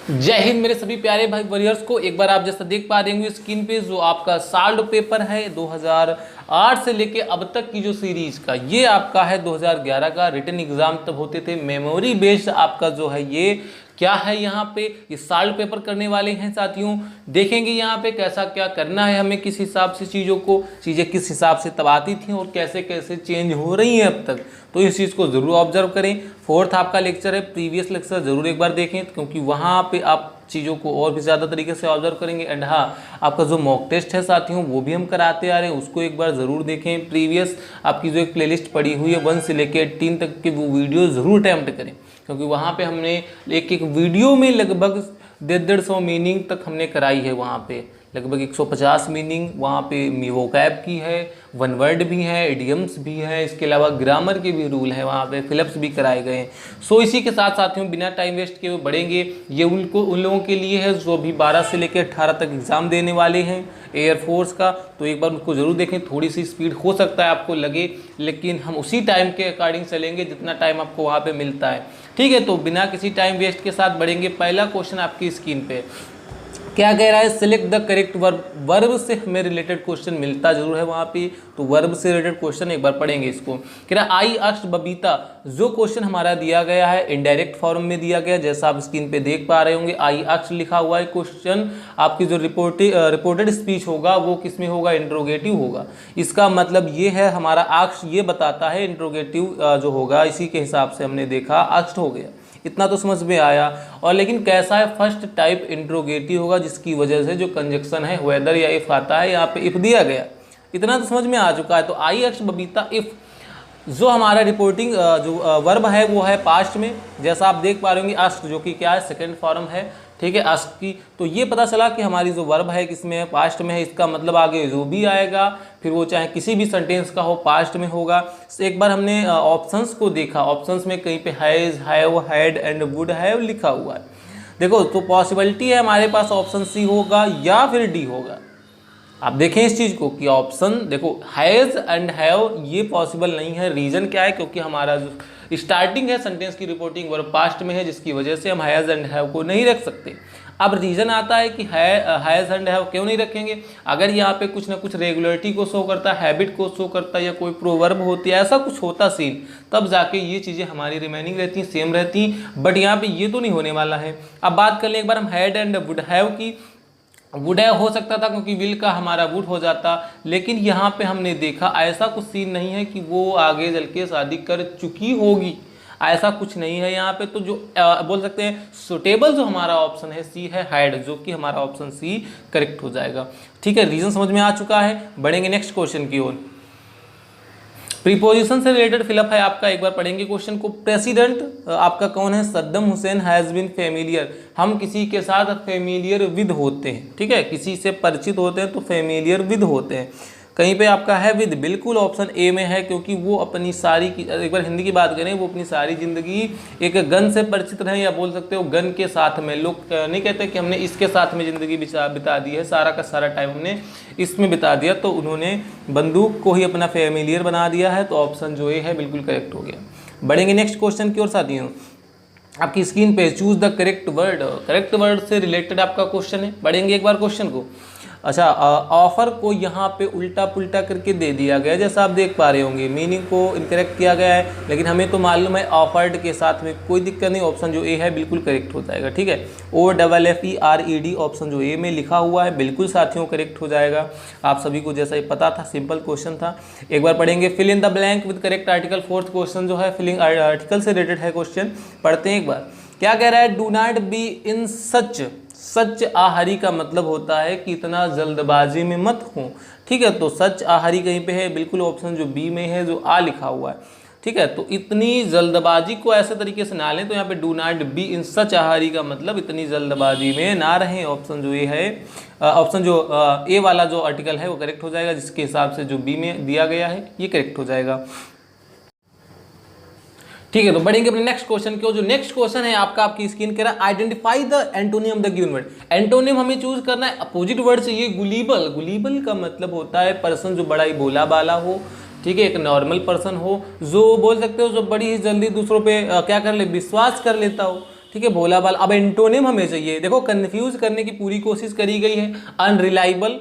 जय हिंद मेरे सभी प्यारे भाई वॉरियर्स को। एक बार आप जैसा देख पा रहे होंगे स्क्रीन पे जो आपका साल्ड पेपर है 2008 से लेके अब तक की जो सीरीज का ये आपका है 2011 का रिटन एग्जाम तब होते थे। मेमोरी बेस्ड आपका जो है ये क्या है, यहाँ पे ये साल्ड पेपर करने वाले हैं साथियों। देखेंगे यहाँ पे कैसा क्या करना है हमें, किस हिसाब से चीज़ें किस हिसाब से तब आती थी और कैसे कैसे चेंज हो रही हैं अब तक, तो इस चीज़ को ज़रूर ऑब्जर्व करें। फोर्थ आपका लेक्चर है, प्रीवियस लेक्चर ज़रूर एक बार देखें क्योंकि वहाँ पे आप चीज़ों को और भी ज़्यादा तरीके से ऑब्जर्व करेंगे। एंड हाँ, आपका जो मॉक टेस्ट है साथियों वो भी हम कराते आ रहे हैं, उसको एक बार ज़रूर देखें। प्रीवियस आपकी जो एक प्लेलिस्ट पड़ी हुई है 1 से लेकर 18 तक के वो वीडियो ज़रूर अटैम्प्ट करें क्योंकि वहाँ पे हमने एक एक वीडियो में लगभग 150 मीनिंग तक हमने कराई है। वहाँ पे लगभग 150 मीनिंग वहाँ पे वोकैब की है, वन वर्ड भी है, इडियम्स भी है, इसके अलावा ग्रामर के भी रूल हैं, वहाँ पे फिलअप्स भी कराए गए हैं। सो इसी के साथ साथियों बिना टाइम वेस्ट किए बढ़ेंगे। ये उन लोगों के लिए है जो अभी 12 से लेकर 18 तक एग्ज़ाम देने वाले हैं एयरफोर्स का, तो एक बार उनको ज़रूर देखें। थोड़ी सी स्पीड हो सकता है आपको लगे, लेकिन हम उसी टाइम के अकॉर्डिंग चलेंगे जितना टाइम आपको वहाँ पे मिलता है, ठीक है। तो बिना किसी टाइम वेस्ट के साथ बढ़ेंगे। पहला क्वेश्चन आपकी स्क्रीन पे क्या कह रहा है, select the correct verb. Verb से हमें रिलेटेड क्वेश्चन मिलता जरूर है वहाँ पे, तो वर्ब से रिलेटेड क्वेश्चन एक बार पढ़ेंगे इसको। कह रहा है आई आस्क्ड बबीता, जो क्वेश्चन हमारा दिया गया है इनडायरेक्ट फॉर्म में दिया गया, जैसा आप स्क्रीन पे देख पा रहे होंगे आई आस्क्ड लिखा हुआ है। क्वेश्चन आपकी जो रिपोर्टेड स्पीच होगा वो किस में होगा, इंट्रोगेटिव होगा। इसका मतलब ये है हमारा आस्क्ड ये बताता है, इंट्रोगेटिव जो होगा इसी के हिसाब से हमने देखा आस्क्ड हो गया। इतना तो समझ में आया। और लेकिन कैसा है, फर्स्ट टाइप इंट्रोगेटिव होगा जिसकी वजह से जो कंजक्शन है वेदर या इफ आता है, यहाँ पे इफ दिया गया, इतना तो समझ में आ चुका है। तो आई आस्क्ड बबीता इफ, जो हमारा रिपोर्टिंग जो वर्ब है वो है पास्ट में, जैसा आप देख पा रहे होंगे आस्क्ड जो कि क्या है सेकंड फॉर्म है, ठीक है आस्क्ड की। तो ये पता चला कि हमारी जो वर्ब है किसमें है, पास्ट में है। इसका मतलब आगे जो भी आएगा फिर वो चाहे किसी भी सेंटेंस का हो पास्ट में होगा। एक बार हमने ऑप्शंस को देखा, ऑप्शंस में कहीं पे has, have, had and would have लिखा हुआ है। देखो तो पॉसिबिलिटी है हमारे पास ऑप्शन सी होगा या फिर डी होगा। आप देखें इस चीज़ को कि ऑप्शन देखो हैज़ एंड हैव ये पॉसिबल नहीं है। रीज़न क्या है, क्योंकि हमारा जो स्टार्टिंग है सेंटेंस की रिपोर्टिंग वर्ब पास्ट में है, जिसकी वजह से हम हैज़ एंड हैव को नहीं रख सकते। अब रीज़न आता है कि हैज़ एंड हैव क्यों नहीं रखेंगे, अगर यहाँ पे कुछ ना कुछ रेगुलरिटी को शो करता है, हैबिट को शो करता है, या कोई प्रोवर्ब होती है, ऐसा कुछ होता सीन, तब जाके ये चीज़ें हमारी रिमेनिंग रहती सेम रहती। बट यहाँ पे ये तो नहीं होने वाला है। अब बात कर लें एक बार हम हैड एंड वुड हैव की। वुड हैव हो सकता था क्योंकि विल का हमारा वुड हो जाता, लेकिन यहाँ पे हमने देखा ऐसा कुछ सीन नहीं है कि वो आगे चल के शादी कर चुकी होगी, ऐसा कुछ नहीं है यहाँ पे। तो जो बोल सकते हैं सुटेबल जो हमारा ऑप्शन है सी है हैड, जो कि हमारा ऑप्शन सी करेक्ट हो जाएगा, ठीक है। रीजन समझ में आ चुका है, बढ़ेंगे नेक्स्ट क्वेश्चन की ओर। प्रीपोजिशन से रिलेटेड फिलअप है आपका, एक बार पढ़ेंगे क्वेश्चन को। प्रेसिडेंट आपका कौन है, Saddam Hussein has been familiar. हम किसी के साथ फेमिलियर विद होते हैं, ठीक है, किसी से परिचित होते हैं तो फेमिलियर विद होते हैं। कहीं पे आपका है विद, बिल्कुल ऑप्शन ए में है, क्योंकि वो अपनी सारी की, एक बार हिंदी की बात करें, वो अपनी सारी जिंदगी एक गन से परिचित रहे, या बोल सकते हो गन के साथ में। लोग नहीं कहते कि हमने इसके साथ में ज़िंदगी बिता दी है, सारा का सारा टाइम हमने इसमें बिता दिया, तो उन्होंने बंदूक को ही अपना फेमिलियर बना दिया है। तो ऑप्शन जो ए है बिल्कुल करेक्ट हो गया। बढ़ेंगे नेक्स्ट क्वेश्चन की ओर साथियों। आपकी स्क्रीन पे choose the correct word, correct word से रिलेटेड आपका क्वेश्चन है, पढ़ेंगे एक बार क्वेश्चन को। अच्छा, ऑफर को यहाँ पे उल्टा पुल्टा करके दे दिया गया, जैसा आप देख पा रहे होंगे, मीनिंग को इनकरेक्ट किया गया है, लेकिन हमें तो मालूम है ऑफर्ड के साथ में कोई दिक्कत नहीं, ऑप्शन जो ए है बिल्कुल करेक्ट हो जाएगा, ठीक है। OFFERED ऑप्शन जो ए में लिखा हुआ है बिल्कुल साथियों करेक्ट हो जाएगा। आप सभी को जैसा ही पता था, सिंपल क्वेश्चन था। एक बार पढ़ेंगे fill in the blank with correct article. Fourth question जो है फिलिंग आर्टिकल से रिलेटेड है क्वेश्चन, पढ़ते हैं एक बार। क्या कह रहा है, do not be in such a hurry का मतलब होता है कि इतना जल्दबाजी में मत हो, ठीक है। तो सच आहरी कहीं पे है, बिल्कुल ऑप्शन जो बी में है, जो आ लिखा हुआ है, ठीक है। तो इतनी जल्दबाजी को ऐसे तरीके से ना लें, तो यहाँ पे do not be in such a hurry का मतलब इतनी जल्दबाजी में ना रहें। ऑप्शन जो ये है, ऑप्शन जो ए वाला जो आर्टिकल है वो करेक्ट हो जाएगा, जिसके हिसाब से जो बी में दिया गया है ये करेक्ट हो जाएगा, ठीक है। तो बढ़ेंगे अपने नेक्स्ट क्वेश्चन की। जो नेक्स्ट क्वेश्चन है आपका, आपकी स्क्रीन कह रहा है identify the antonym the given word. Antonym हमें चूज करना है अपोजिट वर्ड से। ये गुलीबल, गुलीबल का मतलब होता है पर्सन जो बड़ा ही भोला भाला हो, ठीक है, एक नॉर्मल पर्सन हो, जो बोल सकते हो जो बड़ी ही जल्दी दूसरों पे क्या कर ले, विश्वास कर लेता हो, ठीक है, भोला भाला। अब एंटोनिम हमें चाहिए, देखो कंफ्यूज करने की पूरी कोशिश करी गई है। अनरिलायबल,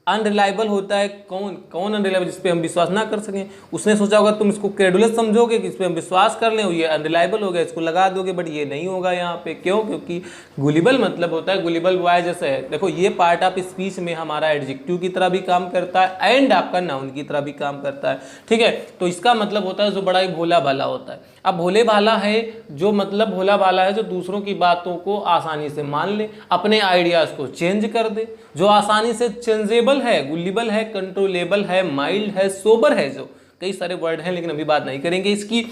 अनरिलायबल होता है कौन, कौन अनरिलायबल, जिस पे हम विश्वास ना कर सकें। उसने सोचा होगा तुम इसको क्रेडुलस समझोगे कि इस पे हम विश्वास कर लें, ये अनरिलायबल हो गया, इसको लगा दोगे, बट ये नहीं होगा यहाँ पे। क्यों? क्योंकि गुलिबल मतलब होता है, गुलिबल बॉय जैसे है। देखो ये पार्ट ऑफ स्पीच में हमारा एडजेक्टिव की तरह भी काम करता है एंड आपका नाउन की तरह भी काम करता है, ठीक है। तो इसका मतलब होता है जो बड़ा ही भोला भाला होता है। अब भोले भाला है जो मतलब भोला भाला है जो दूसरों की बातों को आसानी से मान ले, अपने आइडियाज को चेंज कर दे, जो आसानी से चेंजेबल है, गुलिबल है, कंट्रोलेबल है, माइल्ड है, सोबर है, जो कई सारे वर्ड हैं लेकिन अभी बात नहीं करेंगे इसकी।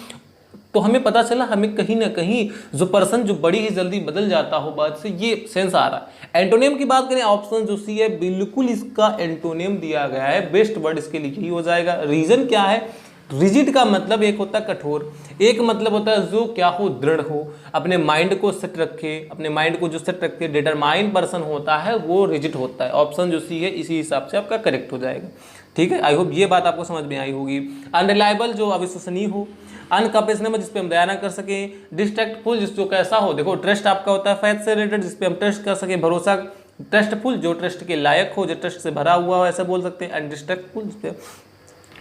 तो हमें पता चला हमें कहीं ना कहीं जो पर्सन जो बड़ी ही जल्दी बदल जाता हो बात से, ये सेंस आ रहा है। एंटोनिम की बात करें, ऑप्शन जो सी है बिल्कुल इसका एंटोनिम दिया गया है, बेस्ट वर्ड इसके लिए ही हो जाएगा। रीजन क्या है? रिजिड का मतलब एक होता है कठोर, एक मतलब होता है जो क्या हो, दृढ़ हो, अपने माइंड को सेट रखे, अपने माइंड को जो सेट रखे, डिटरमाइन पर्सन होता है वो रिजिड होता है। ऑप्शन जो सी है इसी हिसाब से आपका करेक्ट हो जाएगा, ठीक है। आई होप ये बात आपको समझ में आई होगी। अनरिलायबल जो अविश्वसनीय हो, अनकम्पेशनेबल जिस पे हम दया ना कर सकें, डिस्ट्रक्टफुल जिस जो कैसा हो, देखो ट्रस्ट आपका होता है फैथ से रिलेटेड, जिस पे हम ट्रस्ट कर सकें, भरोसा, ट्रस्टफुल जो ट्रस्ट के लायक हो, जो ट्रस्ट से भरा हुआ हो, ऐसा बोल सकते हैं। एंड डिस्ट्रक्टफुल जिस पे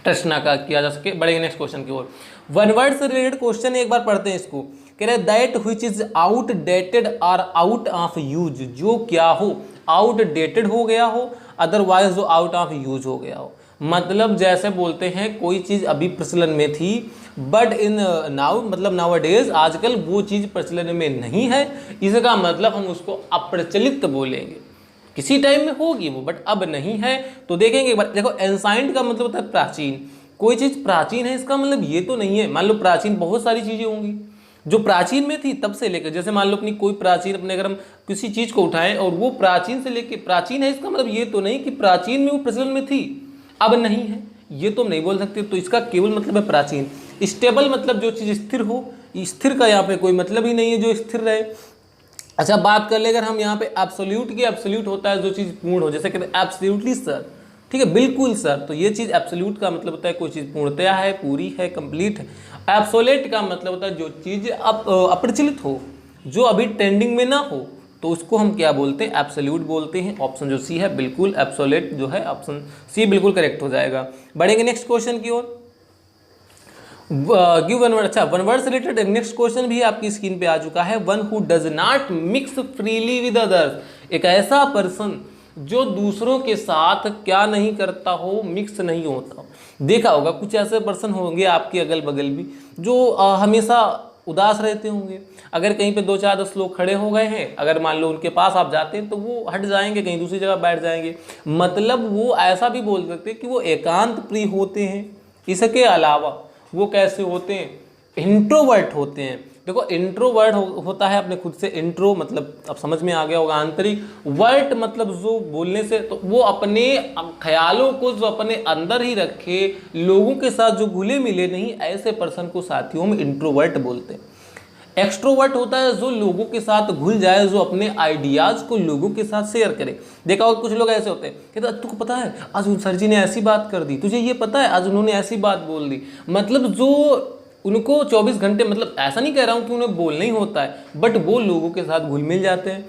ट्रस्ट ना किया जा सके। बढ़ेंगे नेक्स्ट क्वेश्चन की ओर। वन वर्ड से रिलेटेड क्वेश्चन एक बार पढ़ते हैं इसको। कह रहे दैट व्हिच इज आउटडेटेड और आउट ऑफ यूज, जो क्या हो, आउटडेटेड हो गया हो, अदरवाइज जो आउट ऑफ यूज हो गया हो। मतलब जैसे बोलते हैं कोई चीज अभी प्रचलन में थी बट इन नाउ, मतलब नाउ डेज, आजकल वो चीज प्रचलन में नहीं है, इसका मतलब हम उसको अप्रचलित बोलेंगे। किसी टाइम में होगी वो बट अब नहीं है। तो देखेंगे एक बार, देखो एंसाइंट का मतलब होता है प्राचीन, कोई चीज प्राचीन है इसका मतलब ये तो नहीं है, मान लो प्राचीन बहुत सारी चीजें होंगी जो प्राचीन में थी तब से लेकर, जैसे मान लो अपनी कोई प्राचीन, अपने अगर हम किसी चीज को उठाएं और वो प्राचीन से लेकर प्राचीन है, इसका मतलब ये तो नहीं कि प्राचीन में वो प्रचलन में थी अब नहीं है, ये तो हम नहीं बोल सकते। तो इसका केवल मतलब है प्राचीन। स्टेबल मतलब जो चीज स्थिर हो, स्थिर का यहाँ पे कोई मतलब ही नहीं है जो स्थिर रहे। अच्छा बात कर ले अगर हम यहाँ पे एब्सोल्यूट की, एब्सोल्यूट होता है जो चीज़ पूर्ण हो, जैसे कहते हैं एब्सोल्युटली सर, ठीक है, बिल्कुल सर, तो ये चीज़ एब्सोल्यूट का मतलब होता है कोई चीज़ पूर्णतया है, पूरी है, कंप्लीट है। एब्सोलेट का मतलब होता है जो चीज़ अप्रचलित हो, जो अभी ट्रेंडिंग में ना हो, तो उसको हम क्या बोलते हैं, एब्सोल्यूट बोलते हैं। ऑप्शन जो सी है बिल्कुल एब्सोलेट जो है, ऑप्शन सी बिल्कुल करेक्ट हो जाएगा। बढ़ेंगे नेक्स्ट क्वेश्चन की ओर। गिव वन वर्ड, अच्छा वन वर्ड से रिलेटेड नेक्स्ट क्वेश्चन भी आपकी स्क्रीन पे आ चुका है। One who does not mix freely with others, एक ऐसा पर्सन जो दूसरों के साथ क्या नहीं करता हो, मिक्स नहीं होता हो। देखा होगा कुछ ऐसे पर्सन होंगे आपके अगल बगल भी जो हमेशा उदास रहते होंगे। अगर कहीं पे 2-4-10 लोग खड़े हो गए हैं, अगर मान लो उनके पास आप जाते हैं तो वो हट जाएंगे, कहीं दूसरी जगह बैठ जाएंगे। मतलब वो ऐसा भी बोल सकते हैं कि वो एकांत प्रिय होते हैं। इसके अलावा वो कैसे होते हैं, इंट्रोवर्ट होते हैं। देखो इंट्रोवर्ट होता है अपने खुद से, इंट्रो मतलब अब समझ में आ गया होगा, आंतरिक, वर्ट मतलब जो बोलने से, तो वो अपने ख्यालों को जो अपने अंदर ही रखे, लोगों के साथ जो घुले मिले नहीं, ऐसे पर्सन को साथियों में इंट्रोवर्ट बोलते हैं। एक्सट्रोवर्ट होता है जो लोगों के साथ घुल जाए, जो अपने आइडियाज को लोगों के साथ शेयर करे। देखा होगा कुछ लोग ऐसे होते हैं, कहते तुझको पता है आज उन सर जी ने ऐसी बात कर दी, तुझे ये पता है आज उन्होंने ऐसी बात बोल दी। मतलब जो उनको 24 घंटे, मतलब ऐसा नहीं कह रहा हूँ कि उन्हें बोलना ही होता है, बट वो लोगों के साथ घुल मिल जाते हैं,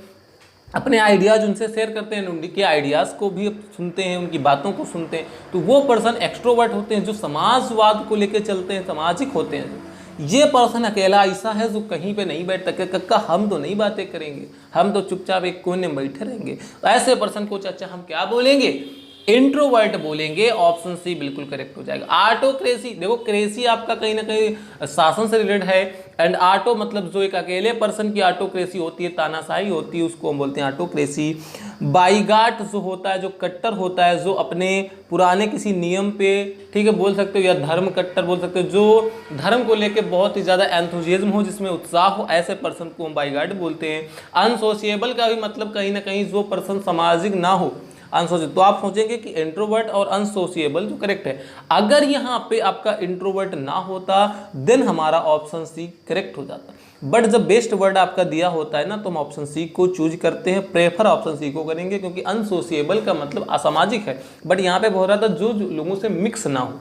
अपने आइडियाज उनसे शेयर करते हैं, उनके आइडियाज़ को भी सुनते हैं, उनकी बातों को सुनते हैं। तो वो पर्सन एक्सट्रोवर्ट होते हैं जो समाजवाद को लेकर चलते हैं, सामाजिक होते हैं। ये पर्सन अकेला ऐसा है जो कहीं पे नहीं बैठता, कक्का हम तो नहीं बातें करेंगे, हम तो चुपचाप एक कोने में बैठे रहेंगे। ऐसे पर्सन को चाचा हम क्या बोलेंगे, इंट्रोवर्ट बोलेंगे। ऑप्शन सी बिल्कुल करेक्ट हो जाएगा। आटोक्रेसी, देखो क्रेसी आपका कहीं ना कहीं शासन से रिलेटेड है, एंड आटो मतलब जो एक अकेले पर्सन की आटोक्रेसी होती है, तानाशाही होती है, उसको हम बोलते हैं आटोक्रेसी। बाईगाट जो होता है, जो कट्टर होता है, जो अपने पुराने किसी नियम पे, ठीक है बोल सकते हो, या धर्म कट्टर बोल सकते हो, जो धर्म को लेके बहुत ही ज़्यादा एंथुजियाज्म हो, जिसमें उत्साह हो, ऐसे पर्सन को हम बाईगाट बोलते हैं। अनसोशिएबल का भी मतलब कहीं ना कहीं जो पर्सन सामाजिक ना हो, अनसोशिएबल। तो आप सोचेंगे कि इंट्रोवर्ट और अनसोशिएबल जो करेक्ट है। अगर यहाँ पे आपका इंट्रोवर्ट ना होता देन हमारा ऑप्शन सी करेक्ट हो जाता, बट जब बेस्ट वर्ड आपका दिया होता है ना, तो हम ऑप्शन सी को चूज करते हैं, प्रेफर ऑप्शन सी को करेंगे, क्योंकि अनसोशिएबल का मतलब असामाजिक है, बट यहाँ पे बोल रहा था जो लोगों से मिक्स ना हो,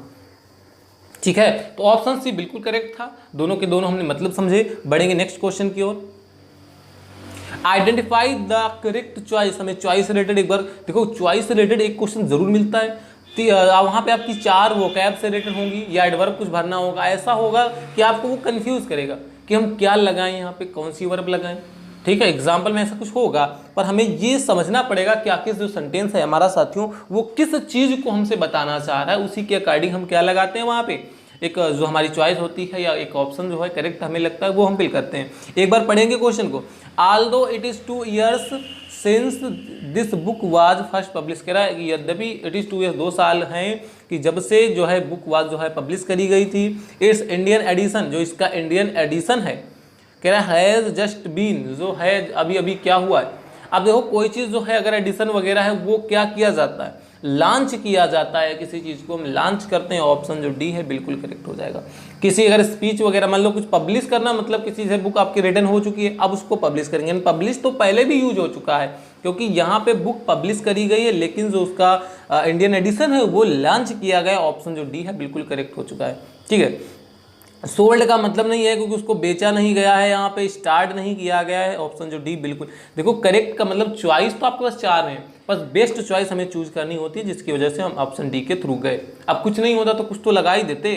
ठीक है। तो ऑप्शन सी बिल्कुल करेक्ट था, दोनों के दोनों हमने मतलब समझे। बढ़ेंगे नेक्स्ट क्वेश्चन की ओर। आइडेंटिफाई द करेक्ट चॉइस, हमें चॉइस रिलेटेड एक बार देखो, चॉइस रिलेटेड एक क्वेश्चन जरूर मिलता है। वहाँ पे आपकी 4 वोकैब से रिलेटेड होंगी या एडवर्ब कुछ भरना होगा। ऐसा होगा कि आपको वो कंफ्यूज करेगा कि हम क्या लगाएं, यहाँ पे कौन सी वर्ब लगाएं। ठीक है, एग्जाम्पल में ऐसा कुछ होगा, पर हमें ये समझना पड़ेगा कि आखिर जो सेंटेंस है हमारा साथियों वो किस चीज को हमसे बताना चाह रहा है, उसी के अकॉर्डिंग हम क्या लगाते हैं वहाँ पे। एक जो हमारी चॉइस होती है या एक ऑप्शन जो है करेक्ट हमें लगता है वो हम फिल करते हैं। एक बार पढ़ेंगे क्वेश्चन को। Although it is 2 years since this book was first publish, कह रहा है कि यद्यपि इट इज 2 years 2 साल हैं कि जब से जो है बुक वाज जो है पब्लिश करी गई थी। इट्स इंडियन एडिशन, जो इसका इंडियन एडिशन है, कह रहा है हैज जस्ट बीन, जो है अभी अभी क्या हुआ है। अब देखो कोई चीज़ जो है अगर एडिशन वगैरह है वो क्या किया जाता है, लॉन्च किया जाता है। किसी चीज़ को हम लॉन्च करते हैं, ऑप्शन जो डी है बिल्कुल करेक्ट हो जाएगा। किसी अगर स्पीच वगैरह मान लो कुछ पब्लिश करना, मतलब किसी से बुक आपकी रिटन हो चुकी है, अब उसको पब्लिश करेंगे। पब्लिश तो पहले भी यूज हो चुका है, क्योंकि यहाँ पे बुक पब्लिश करी गई है, लेकिन जो उसका इंडियन एडिशन है वो लॉन्च किया गया। ऑप्शन जो डी है बिल्कुल करेक्ट हो चुका है। ठीक है, सोल्ड का मतलब नहीं है क्योंकि उसको बेचा नहीं गया है, यहाँ पे स्टार्ट नहीं किया गया है। ऑप्शन जो डी बिल्कुल, देखो करेक्ट का मतलब चॉइस तो आपके पास 4 हैं, बस बेस्ट चॉइस हमें चूज करनी होती है, जिसकी वजह से हम ऑप्शन डी के थ्रू गए। अब कुछ नहीं होता तो कुछ तो लगा ही देते,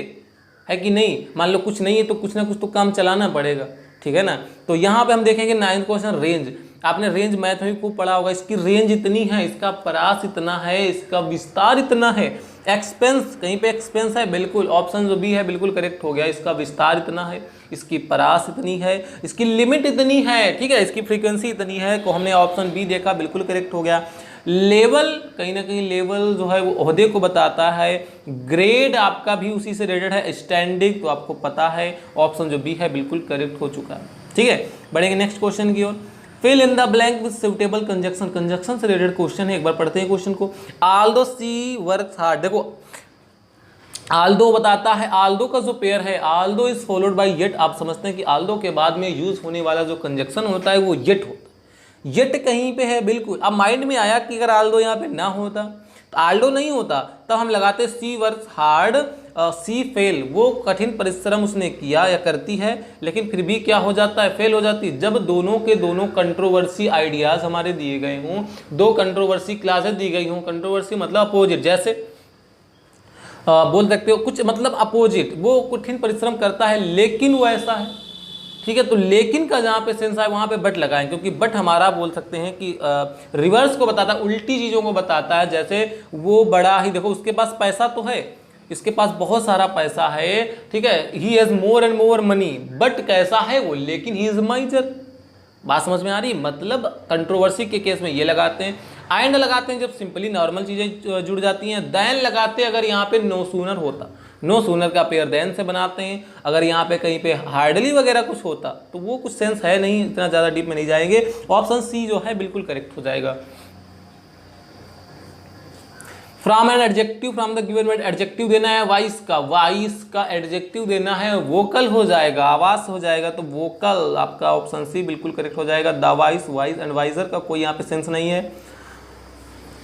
है कि नहीं। मान लो कुछ नहीं है तो कुछ ना कुछ तो काम चलाना पड़ेगा, ठीक है ना। तो यहाँ पे हम देखेंगे 9th क्वेश्चन, रेंज। आपने रेंज मैथ में को पढ़ा होगा, इसकी रेंज इतनी है, इसका परास इतना है, इसका विस्तार इतना है। एक्सपेंस, कहीं पे एक्सपेंस है, बिल्कुल ऑप्शन जो बी है बिल्कुल करेक्ट हो गया। इसका विस्तार इतना है, इसकी परास इतनी है, इसकी लिमिट इतनी है, ठीक है, इसकी फ्रीक्वेंसी इतनी है, तो हमने ऑप्शन बी देखा, बिल्कुल करेक्ट हो गया। लेवल, कहीं ना कहीं लेवल जो है वो ओहदे को बताता है। ग्रेड आपका भी उसी से रिलेटेड है, स्टैंडिंग तो आपको पता है। ऑप्शन जो बी है बिल्कुल करेक्ट हो चुका है। ठीक है, बढ़ेंगे नेक्स्ट क्वेश्चन की ओर। Fill in the blank with suitable conjunction, conjunction से रिलेटेड क्वेश्चन है, एक बार पढ़ते हैं क्वेश्चन को। आल्दो सी वर्क्स हार्ड, देखो आल्दो बताता है, आल्दो का जो पेयर है, although is followed by yet. आप समझते हैं कि आल्दो के बाद में यूज होने वाला जो कंजक्शन होता है वो येट होता है। येट कहीं पे है बिल्कुल। अब माइंड में आया कि अगर आल्दो यहाँ पे ना होता तो आल्दो नहीं होता, तब हम लगाते सी वर्क्स हार्ड, सी फेल, वो कठिन परिश्रम उसने किया या करती है, लेकिन फिर भी क्या हो जाता है, फेल हो जाती है। जब दोनों के दोनों कंट्रोवर्सी आइडियाज हमारे दिए गए हों, 2 कंट्रोवर्सी क्लासेस दी गई हों, कंट्रोवर्सी मतलब अपोजिट, जैसे बोल सकते हो कुछ मतलब अपोजिट, वो कठिन परिश्रम करता है लेकिन वो ऐसा है, ठीक है। तो लेकिन का जहाँ पे सेंस है वहाँ पे बट लगाएं, क्योंकि बट हमारा बोल सकते हैं कि रिवर्स को बताता है, उल्टी चीज़ों को बताता है। जैसे वो बड़ा ही, देखो उसके पास पैसा तो है, इसके पास बहुत सारा पैसा है, ठीक है, he has more and more money, but कैसा है वो, लेकिन ही इज माइजर। बात समझ में आ रही, मतलब कंट्रोवर्सी के केस में ये लगाते हैं। एंड लगाते हैं जब सिंपली नॉर्मल चीज़ें जुड़ जाती हैं। देन लगाते हैं अगर यहाँ पे नो सूनर होता, नो सूनर का पेयर देन से बनाते हैं। अगर यहाँ पे कहीं पे हार्डली वगैरह कुछ होता तो वो कुछ सेंस है नहीं, इतना ज़्यादा डीप में नहीं जाएंगे। ऑप्शन सी जो है बिल्कुल करेक्ट हो जाएगा। From an adjective, from the given word, adjective देना है वाइस का, वाइस का एडजेक्टिव देना है, वोकल हो जाएगा, आवाज हो जाएगा, तो वोकल आपका ऑप्शन सी बिल्कुल करेक्ट हो जाएगा। The vice, vice and wiser का कोई यहाँ पे सेंस नहीं है।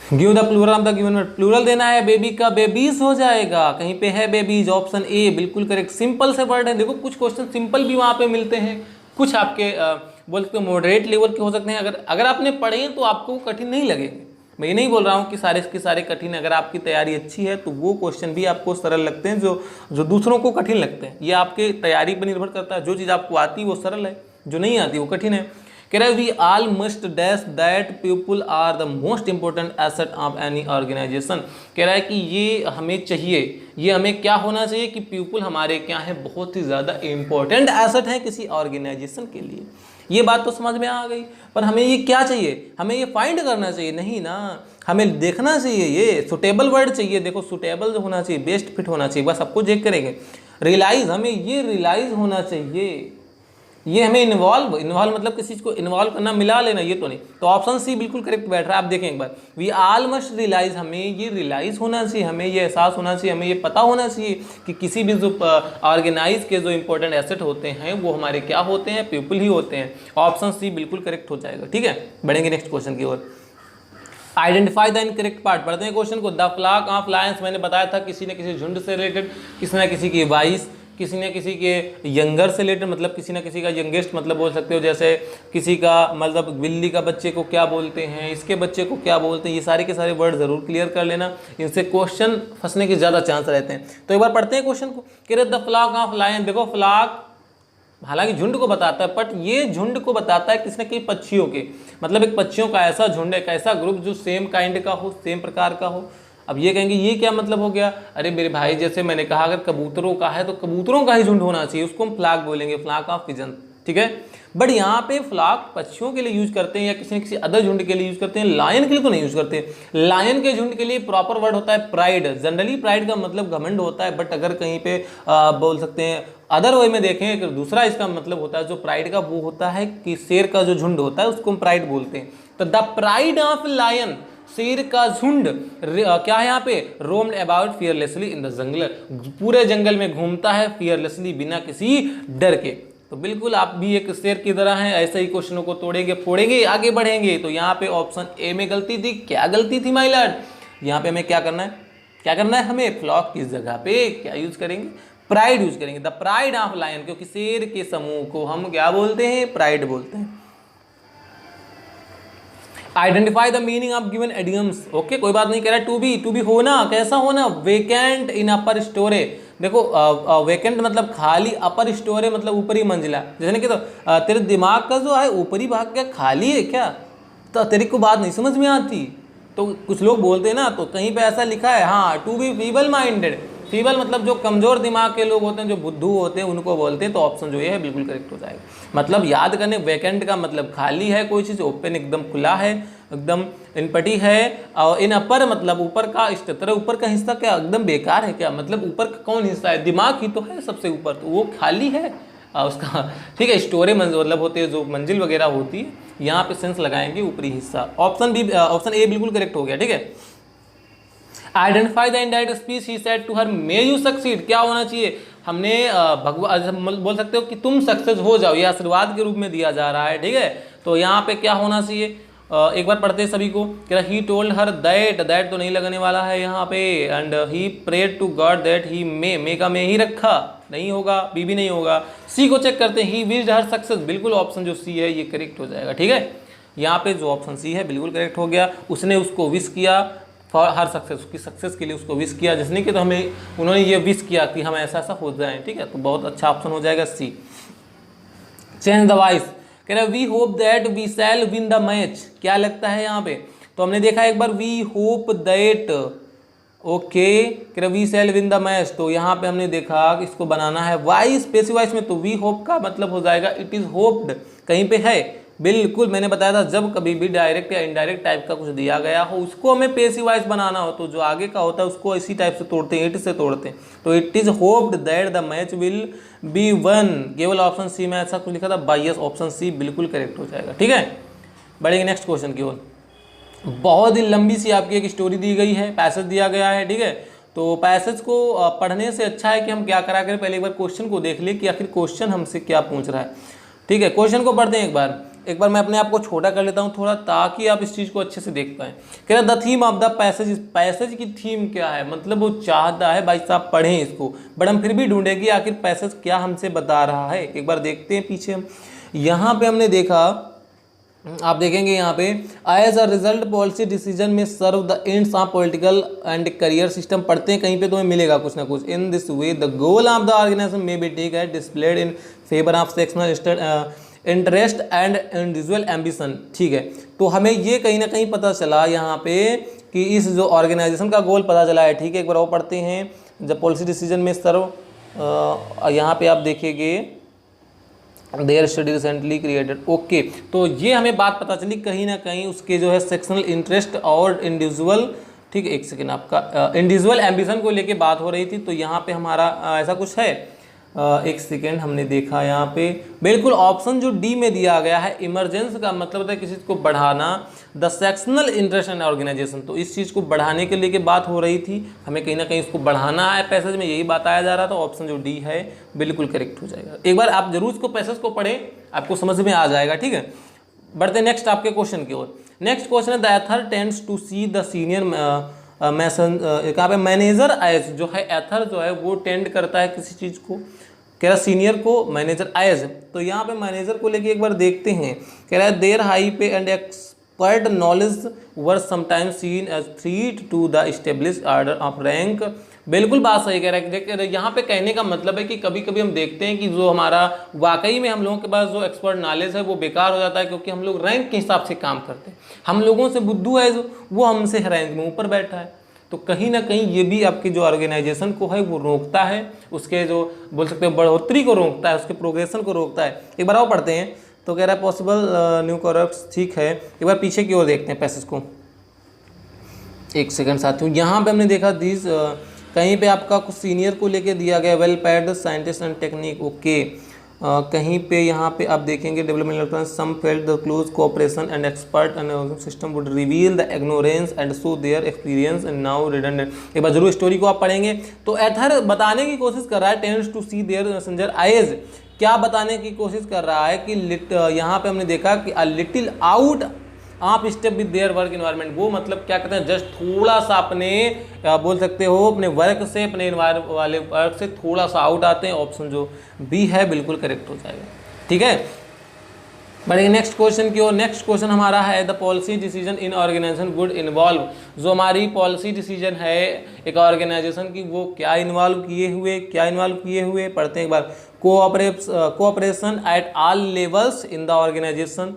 Give the plural of the given word, plural देना है बेबी का, बेबीज हो जाएगा, कहीं पे है बेबीज, ऑप्शन ए बिल्कुल करेक्ट। सिंपल से वर्ड है, देखो कुछ क्वेश्चन सिंपल भी वहाँ पे मिलते हैं, कुछ आपके बोलते हैं मॉडरेट लेवल के हो सकते हैं। अगर आपने पढ़े तो आपको कठिन नहीं लगेंगे। मैं ये नहीं बोल रहा हूँ कि सारे के सारे कठिन, अगर आपकी तैयारी अच्छी है तो वो क्वेश्चन भी आपको सरल लगते हैं जो दूसरों को कठिन लगते हैं। ये आपके तैयारी पर निर्भर करता है। जो चीज़ आपको आती है वो सरल है, जो नहीं आती वो कठिन है। कह रहा है we all must dash that people are the most important asset of any organisation. कह रहा है कि ये हमें चाहिए, ये हमें क्या होना चाहिए कि पीपल हमारे क्या है, बहुत ही ज़्यादा इंपॉर्टेंट एसेट है किसी ऑर्गेनाइजेशन के लिए। ये बात तो समझ में आ गई, पर हमें ये क्या चाहिए, हमें ये फाइंड करना चाहिए नहीं ना, हमें देखना चाहिए, ये सुटेबल वर्ड चाहिए। देखो सुटेबल जो होना चाहिए, बेस्ट फिट होना चाहिए, बस सबको चेक करेंगे। रियलाइज, हमें ये रियलाइज होना चाहिए, ये हमें इन्वॉल्व मतलब किसी चीज़ को इन्वॉल्व करना, मिला लेना, ये तो नहीं। तो ऑप्शन सी बिल्कुल करेक्ट बैठ रहा है। आप देखें एक बार, वी ऑल मस्ट रियलाइज, हमें ये रियलाइज होना चाहिए, हमें ये एहसास होना चाहिए, हमें ये पता होना चाहिए कि किसी भी जो ऑर्गेनाइज के जो इंपॉर्टेंट एसेट होते हैं वो हमारे क्या होते हैं, पीपल ही होते हैं। ऑप्शन सी बिल्कुल करेक्ट हो जाएगा। ठीक है, बढ़ेंगे नेक्स्ट क्वेश्चन की ओर। आइडेंटिफाई द इनकरेक्ट पार्ट, पढ़ते हैं क्वेश्चन को। द फ्लॉक ऑफ लायंस, मैंने बताया था किसी न किसी झुंड से रिलेटेड, किसी न किसी की वाइस, किसी न किसी के यंगर से रिलेटेड, मतलब किसी न किसी का यंगेस्ट मतलब बोल सकते हो, जैसे किसी का मतलब बिल्ली का बच्चे को क्या बोलते हैं, इसके बच्चे को क्या बोलते हैं, ये सारे के सारे वर्ड जरूर क्लियर कर लेना, इनसे क्वेश्चन फंसने के ज़्यादा चांस रहते हैं। तो एक बार पढ़ते हैं क्वेश्चन को। कह रहे द फ्लॉक ऑफ लायन, देखो फ्लॉक हालांकि झुंड को बताता है, बट ये झुंड को बताता है किसी न किसी पक्षियों के, मतलब एक पक्षियों का ऐसा झुंड, एक ऐसा ग्रुप जो सेम काइंड का हो, सेम प्रकार का हो। अब ये कहेंगे ये क्या मतलब हो गया, अरे मेरे भाई जैसे मैंने कहा अगर कबूतरों का है तो कबूतरों का ही झुंड होना चाहिए, उसको हम फ्लॉक बोलेंगे, फ्लॉक ऑफ पिजन, ठीक है। बट यहाँ पे फ्लॉक पक्षियों के लिए यूज करते हैं या किसी न किसी अदर झुंड के लिए यूज करते हैं, लायन के लिए तो नहीं यूज करते। लायन के झुंड के लिए प्रॉपर वर्ड होता है प्राइड। जनरली प्राइड का मतलब घमंड होता है, बट अगर कहीं पे बोल सकते हैं अदर वे में देखें एक दूसरा इसका मतलब होता है जो प्राइड का, वो होता है कि शेर का जो झुंड होता है उसको हम प्राइड बोलते हैं। तो द प्राइड ऑफ लायन, शेर का झुंड क्या है यहाँ पे, roamed about fearlessly in the jungle, पूरे जंगल में घूमता है फियरलेसली, बिना किसी डर के। तो बिल्कुल आप भी एक शेर की तरह हैं, ऐसे ही क्वेश्चनों को तोड़ेंगे फोड़ेंगे आगे बढ़ेंगे। तो यहाँ पे ऑप्शन ए में गलती थी। क्या गलती थी माय लॉर्ड, यहाँ पे हमें क्या करना है, क्या करना है हमें, फ्लॉक की जगह पे क्या यूज करेंगे, प्राइड यूज करेंगे। द प्राइड ऑफ लायन, क्योंकि शेर के समूह को हम क्या बोलते हैं, प्राइड बोलते हैं। Identify the meaning of given idioms, okay कोई बात नहीं, कह रहा टू बी होना, कैसा होना, वेकेंट इन अपर स्टोरे। देखो वेकेंट मतलब खाली, अपर स्टोरे मतलब ऊपरी मंजिला, जैसे कि तो तेरे दिमाग का जो है ऊपरी भाग क्या खाली है क्या, तो तेरे को बात नहीं समझ में आती। तो कुछ लोग बोलते हैं ना, तो कहीं पे ऐसा लिखा है हाँ, to be feeble minded, feeble मतलब जो कमजोर दिमाग के लोग होते हैं, जो बुद्धू होते हैं, उनको बोलते हैं। तो ऑप्शन जो ये है बिल्कुल करेक्ट हो जाएगा। मतलब याद करने, वैकेंट का मतलब खाली है कोई चीज़, ओपन एकदम खुला है, एकदम इनपटी है, और इन अपर मतलब ऊपर का स्तर, ऊपर का हिस्सा क्या एकदम बेकार है क्या, मतलब ऊपर का कौन हिस्सा है, दिमाग ही तो है सबसे ऊपर, तो वो खाली है उसका, ठीक है। स्टोरे मतलब होते हैं जो मंजिल वगैरह होती है, यहाँ पे सेंस लगाएंगे ऊपरी हिस्सा। ऑप्शन ए बिल्कुल करेक्ट हो गया, ठीक है। Identify the indirect speech, he said to her may you succeed, क्या होना चाहिए, हमने भगवान बोल सकते हो कि तुम सक्सेस हो जाओ, ये आशीर्वाद के रूप में दिया जा रहा है, ठीक है। तो यहाँ पे क्या होना चाहिए, एक बार पढ़ते हैं सभी को। कह रहा ही टोल्ड हर दैट तो नहीं लगने वाला है यहाँ पे, and he prayed to God that he may का मे ही रखा, नहीं होगा, बी भी नहीं होगा। सी को चेक करते हैं, ही विश्ड हर सक्सेस, बिल्कुल ऑप्शन जो सी है ये करेक्ट हो जाएगा, ठीक है। यहाँ पे जो ऑप्शन सी है बिल्कुल करेक्ट हो गया, उसने उसको विश किया फॉर हर सक्सेस, उसकी सक्सेस के लिए उसको विश किया, जिसने कि तो हमें उन्होंने ये विश किया कि हम ऐसा ऐसा हो जाए, ठीक है। तो बहुत अच्छा ऑप्शन हो जाएगा सी। चेंज द वॉइस, कह रहा we hope that we shall win the match, क्या लगता है यहाँ पे, तो हमने देखा एक बार वी होप दैट, ओके, कह रहा we shall win the match, तो यहाँ पे हमने देखा कि इसको बनाना है वॉइस, पैसिव वॉइस में, तो वी होप का मतलब हो जाएगा इट इज होप्ड, कहीं पे है, बिल्कुल मैंने बताया था जब कभी भी डायरेक्ट या इनडायरेक्ट टाइप का कुछ दिया गया हो उसको हमें पैसिव वॉइस बनाना हो, तो जो आगे का होता है उसको इसी टाइप से तोड़ते हैं, इट से तोड़ते हैं। तो it is hoped that the match will be one, केवल ऑप्शन सी में ऐसा कुछ लिखा था, बायस ऑप्शन सी बिल्कुल करेक्ट हो जाएगा, ठीक है। बढ़ेंगे नेक्स्ट क्वेश्चन की ओर। बहुत ही लंबी सी आपकी एक स्टोरी दी गई है, पैसेज दिया गया है, ठीक है। तो पैसेज को पढ़ने से अच्छा है कि हम क्या करा करें, पहले एक बार क्वेश्चन को देख ले कि आखिर क्वेश्चन हमसे क्या पूछ रहा है, ठीक है। क्वेश्चन को पढ़ते हैं एक बार मैं अपने आप को छोटा कर लेता हूं थोड़ा, ताकि आप इस चीज़ को अच्छे से देख पाएं। कह रहा the theme of the passage, passage की थीम क्या है, मतलब वो चाहता है भाई साहब पढ़ें इसको, बट हम फिर भी ढूंढेंगे आखिर पैसेज क्या हमसे बता रहा है। एक बार देखते हैं पीछे हम, यहाँ पे हमने देखा, आप देखेंगे यहाँ पे as a result policy decision में serve the ends of political and career system, पढ़ते हैं कहीं पे तो हमें मिलेगा कुछ ना कुछ। In this way the goal of the organisation may be take है displayed in favour of sectional interest and individual ambition, ठीक है। तो हमें ये कहीं ना कहीं पता चला यहाँ पे कि इस जो ऑर्गेनाइजेशन का गोल पता चला है, ठीक है। एक बार वो पढ़ते हैं, जब पॉलिसी डिसीजन में सर्व, यहाँ पे आप देखेंगे there study recently created, okay. तो ये हमें बात पता चली कहीं ना कहीं उसके जो है सेक्शनल इंटरेस्ट और इंडिविजुअल, ठीक है, एक सेकेंड, आपका इंडिविजुअल एम्बिशन को लेके बात हो रही थी। तो यहाँ पे हमारा ऐसा कुछ है, एक सेकेंड, हमने देखा यहाँ पे बिल्कुल ऑप्शन जो डी में दिया गया है, इमरजेंस का मतलब होता है किसी चीज़ को बढ़ाना, the sectional interest and organisation, तो इस चीज़ को बढ़ाने के लिए के बात हो रही थी, हमें कहीं ना कहीं इसको बढ़ाना है, पैसेज में यही बताया जा रहा था। ऑप्शन जो डी है बिल्कुल करेक्ट हो जाएगा। एक बार आप जरूर इसको पैसेज को पढ़ें, आपको समझ में आ जाएगा, ठीक है। बढ़ते नेक्स्ट आपके क्वेश्चन की ओर। नेक्स्ट क्वेश्चन है the ether tends to see the senior यहाँ पे मैनेजर एज जो है एथर जो है वो टेंड करता है किसी चीज़ को, कह रहा है सीनियर को मैनेजर एज। तो यहाँ पे मैनेजर को लेके एक बार देखते हैं, कह रहा है their high pay and expert knowledge were sometimes seen as threat to the established order of rank. बिल्कुल बात सही कह रहा है। यहाँ पे कहने का मतलब है कि कभी कभी हम देखते हैं कि जो हमारा वाकई में हम लोगों के पास जो एक्सपर्ट नॉलेज है वो बेकार हो जाता है, क्योंकि हम लोग रैंक के हिसाब से काम करते हैं। हम लोगों से बुद्धू है जो वो हमसे रैंक में ऊपर बैठा है, तो कहीं ना कहीं ये भी आपकी जो ऑर्गेनाइजेशन को है वो रोकता है, उसके जो बोल सकते हैं बढ़ोतरी को रोकता है, उसके प्रोग्रेशन को रोकता है। एक बार और पढ़ते हैं। तो कह रहा है पॉसिबल न्यू कॉरप्ट, ठीक है। एक बार पीछे की ओर देखते हैं पैसेज को, एक सेकंड साथियों। यहाँ पे हमने देखा दिस कहीं पे आपका कुछ सीनियर को लेके दिया गया, well paid scientist and technique, okay. कहीं पे यहाँ पे आप देखेंगे development electronics some felt the close cooperation and expert and system would reveal the ignorance and show their experience and now redundant. एक बार जरूर स्टोरी को आप पढ़ेंगे। तो एथर बताने की कोशिश कर रहा है, tends to see their messenger eyes, क्या बताने की कोशिश कर रहा है कि यहाँ पे हमने देखा कि अ लिटिल आउट आप step with their work environment, वो मतलब क्या कहते हैं, जस्ट थोड़ा सा अपने बोल सकते हो अपने वर्क से, अपने इन्वायरमेंट वाले वर्क से थोड़ा सा आउट आते हैं। ऑप्शन जो बी है बिल्कुल करेक्ट हो जाएगा, ठीक है। बढ़ेंगे नेक्स्ट क्वेश्चन की ओर। नेक्स्ट क्वेश्चन हमारा है the policy decision in organisation would involve, जो हमारी पॉलिसी डिसीजन है एक ऑर्गेनाइजेशन की वो क्या इन्वॉल्व किए हुए, पढ़ते हैं एक बार। Cooperation at all levels in the organisation,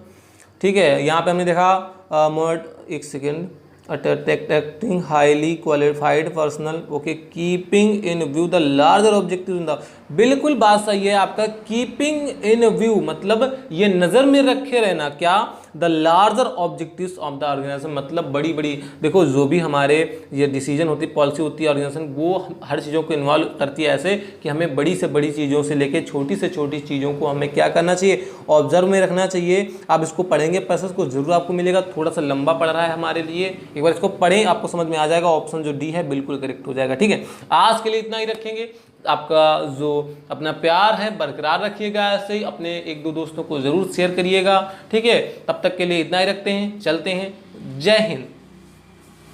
ठीक है। यहाँ पे हमने देखा मोड, एक second, attracting highly qualified personal, okay. Keeping in view the larger objective in the, बिल्कुल बात सही है आपका। कीपिंग इन व्यू मतलब ये नज़र में रखे रहना, क्या, the larger objectives of the organisation, मतलब बड़ी बड़ी, देखो जो भी हमारे ये डिसीजन होती है, पॉलिसी होती है ऑर्गेनाइजेशन, वो हर चीज़ों को इन्वॉल्व करती है ऐसे कि हमें बड़ी से बड़ी चीज़ों से लेकर छोटी से छोटी चीज़ों को हमें क्या करना चाहिए, ऑब्जर्व में रखना चाहिए। आप इसको पढ़ेंगे पैसेज को जरूर आपको मिलेगा, थोड़ा सा लंबा पड़ रहा है हमारे लिए, एक बार इसको पढ़ें आपको समझ में आ जाएगा। ऑप्शन जो डी है बिल्कुल करेक्ट हो जाएगा, ठीक है। आज के लिए इतना ही रखेंगे। आपका जो अपना प्यार है बरकरार रखिएगा, ऐसे ही अपने एक दो दोस्तों को जरूर शेयर करिएगा, ठीक है। तब तक के लिए इतना ही रखते हैं, चलते हैं। जय हिंद।